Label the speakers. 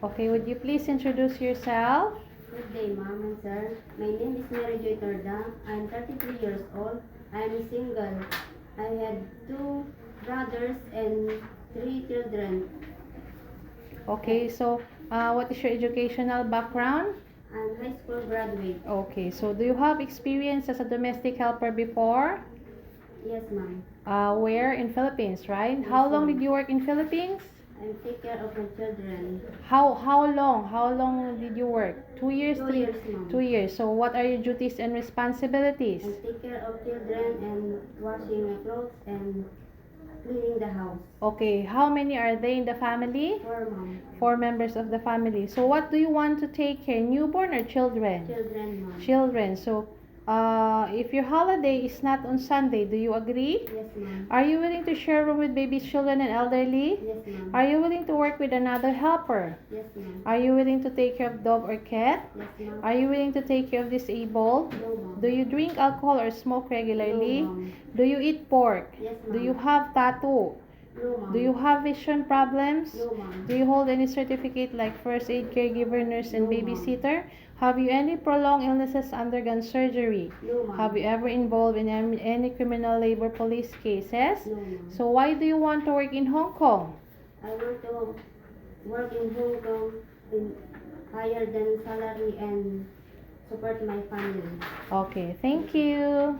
Speaker 1: Okay, would you please introduce yourself?
Speaker 2: Good day, ma'am and sir. My name is Mary Joy Torda. I'm 33 years old. I'm single. I had 2 brothers and 3 children.
Speaker 1: Okay, so what is your educational background?
Speaker 2: I'm high school graduate.
Speaker 1: Okay, so do you have experience as a domestic helper before?
Speaker 2: Yes, ma'am.
Speaker 1: Where? In Philippines, right?
Speaker 2: Yes,
Speaker 1: How long
Speaker 2: ma'am.
Speaker 1: did you work in Philippines?
Speaker 2: I take care of my children.
Speaker 1: How long? How long did you work? 2 years,
Speaker 2: 2
Speaker 1: 3
Speaker 2: years, ma'am.
Speaker 1: 2 years. So what are your duties and responsibilities?
Speaker 2: I take care of children and washing my clothes and cleaning the house.
Speaker 1: Okay, how many are they in the family?
Speaker 2: 4, ma'am.
Speaker 1: 4 members of the family. So what do you want to take care? Newborn or children?
Speaker 2: Children, ma'am.
Speaker 1: Children. So if your holiday is not on Sunday, do you agree?
Speaker 2: Yes, ma'am.
Speaker 1: Are you willing to share room with babies, children, and elderly?
Speaker 2: Yes, ma'am.
Speaker 1: Are you willing to work with another helper?
Speaker 2: Yes, ma'am.
Speaker 1: Are you willing to take care of dog or cat?
Speaker 2: Yes, ma'am.
Speaker 1: Are you willing to take care of disabled?
Speaker 2: No, ma'am.
Speaker 1: Do you drink alcohol or smoke regularly?
Speaker 2: No, ma'am.
Speaker 1: Do you eat pork?
Speaker 2: Yes, ma'am.
Speaker 1: Do you have tattoo?
Speaker 2: No, ma'am.
Speaker 1: Do you have vision problems?
Speaker 2: No, ma'am.
Speaker 1: Do you hold any certificate like first aid, caregiver, nurse, and
Speaker 2: No, ma'am.
Speaker 1: babysitter? Have you any prolonged illnesses undergone surgery?
Speaker 2: No, ma'am.
Speaker 1: Have you ever involved in any criminal labor police cases?
Speaker 2: No, ma'am.
Speaker 1: So why do you want to work in Hong Kong?
Speaker 2: I want to work in Hong Kong in higher than salary and support my family.
Speaker 1: Okay, thank you.